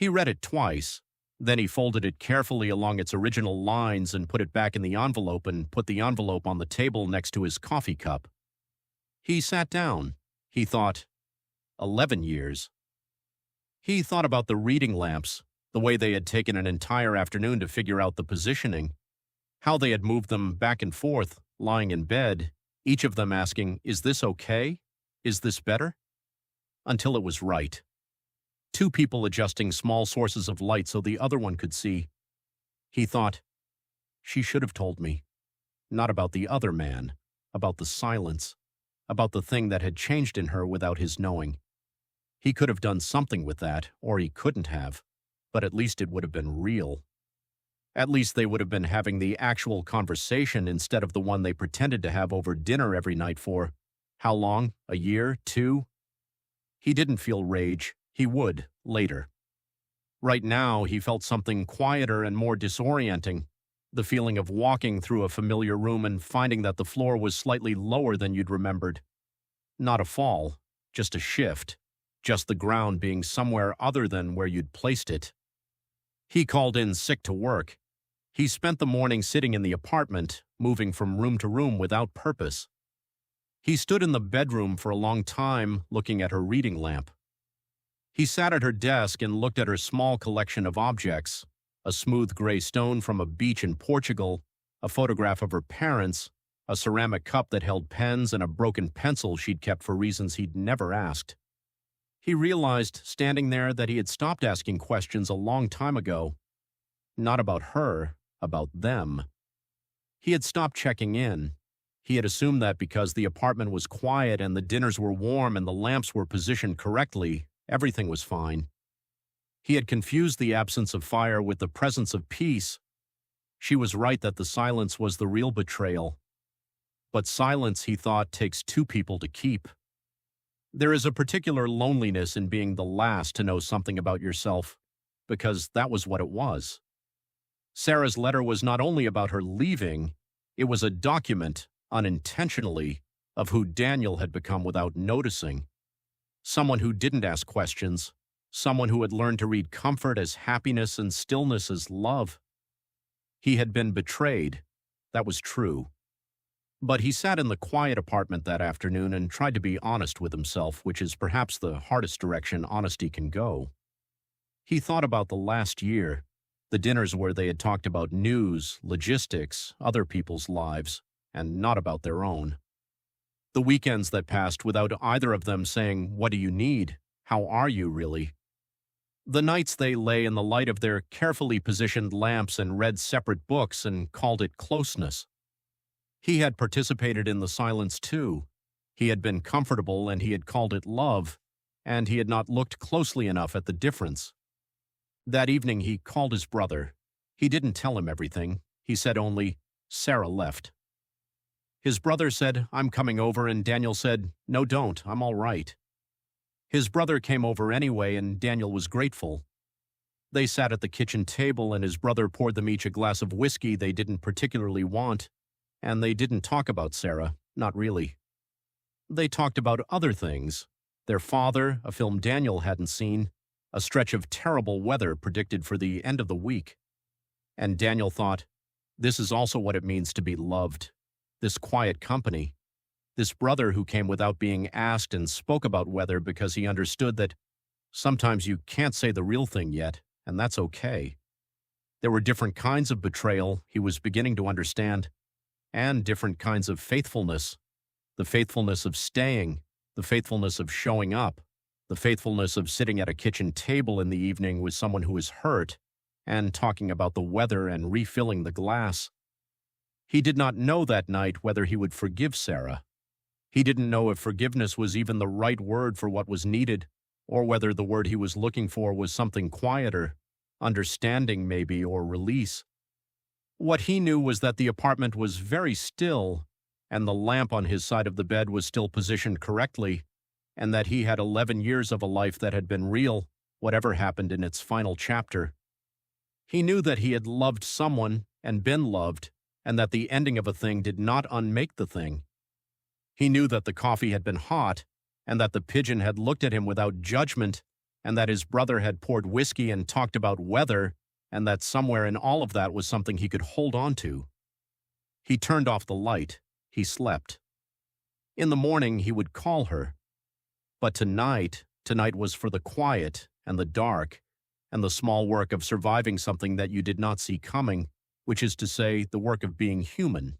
He read it twice, then he folded it carefully along its original lines and put it back in the envelope and put the envelope on the table next to his coffee cup. He sat down. He thought, 11 years. He thought about the reading lamps, the way they had taken an entire afternoon to figure out the positioning, how they had moved them back and forth, lying in bed, each of them asking, "Is this okay? Is this better?" Until it was right. Two people adjusting small sources of light so the other one could see. He thought, she should have told me. Not about the other man, about the silence, about the thing that had changed in her without his knowing. He could have done something with that, or he couldn't have, but at least it would have been real. At least they would have been having the actual conversation instead of the one they pretended to have over dinner every night for, how long, a year, 2? He didn't feel rage. He would, later. Right now, he felt something quieter and more disorienting, the feeling of walking through a familiar room and finding that the floor was slightly lower than you'd remembered. Not a fall, just a shift, just the ground being somewhere other than where you'd placed it. He called in sick to work. He spent the morning sitting in the apartment, moving from room to room without purpose. He stood in the bedroom for a long time, looking at her reading lamp. He sat at her desk and looked at her small collection of objects, a smooth gray stone from a beach in Portugal, a photograph of her parents, a ceramic cup that held pens, and a broken pencil she'd kept for reasons he'd never asked. He realized, standing there, that he had stopped asking questions a long time ago. Not about her, about them. He had stopped checking in. He had assumed that because the apartment was quiet and the dinners were warm and the lamps were positioned correctly, everything was fine. He had confused the absence of fire with the presence of peace. She was right that the silence was the real betrayal. But silence, he thought, takes two people to keep. There is a particular loneliness in being the last to know something about yourself, because that was what it was. Sarah's letter was not only about her leaving, it was a document, unintentionally, of who Daniel had become without noticing. Someone who didn't ask questions, someone who had learned to read comfort as happiness and stillness as love. He had been betrayed, that was true. But he sat in the quiet apartment that afternoon and tried to be honest with himself, which is perhaps the hardest direction honesty can go. He thought about the last year, the dinners where they had talked about news, logistics, other people's lives, and not about their own. The weekends that passed without either of them saying, "What do you need? How are you, really?" The nights they lay in the light of their carefully positioned lamps and read separate books and called it closeness. He had participated in the silence too. He had been comfortable and he had called it love, and he had not looked closely enough at the difference. That evening he called his brother. He didn't tell him everything. He said only, "Sarah left." His brother said, "I'm coming over," and Daniel said, "No, don't, I'm all right." His brother came over anyway, and Daniel was grateful. They sat at the kitchen table, and his brother poured them each a glass of whiskey they didn't particularly want, and they didn't talk about Sarah, not really. They talked about other things, their father, a film Daniel hadn't seen, a stretch of terrible weather predicted for the end of the week. And Daniel thought, this is also what it means to be loved. This quiet company, this brother who came without being asked and spoke about weather because he understood that sometimes you can't say the real thing yet, and that's okay. There were different kinds of betrayal, he was beginning to understand, and different kinds of faithfulness. The faithfulness of staying, the faithfulness of showing up, the faithfulness of sitting at a kitchen table in the evening with someone who is hurt and talking about the weather and refilling the glass. He did not know that night whether he would forgive Sarah. He didn't know if forgiveness was even the right word for what was needed, or whether the word he was looking for was something quieter, understanding maybe, or release. What he knew was that the apartment was very still, and the lamp on his side of the bed was still positioned correctly, and that he had 11 years of a life that had been real, whatever happened in its final chapter. He knew that he had loved someone and been loved, and that the ending of a thing did not unmake the thing. He knew that the coffee had been hot, and that the pigeon had looked at him without judgment, and that his brother had poured whiskey and talked about weather, and that somewhere in all of that was something he could hold on to. He turned off the light. He slept. In the morning, he would call her. But tonight was for the quiet and the dark and the small work of surviving something that you did not see coming, which is to say, the work of being human.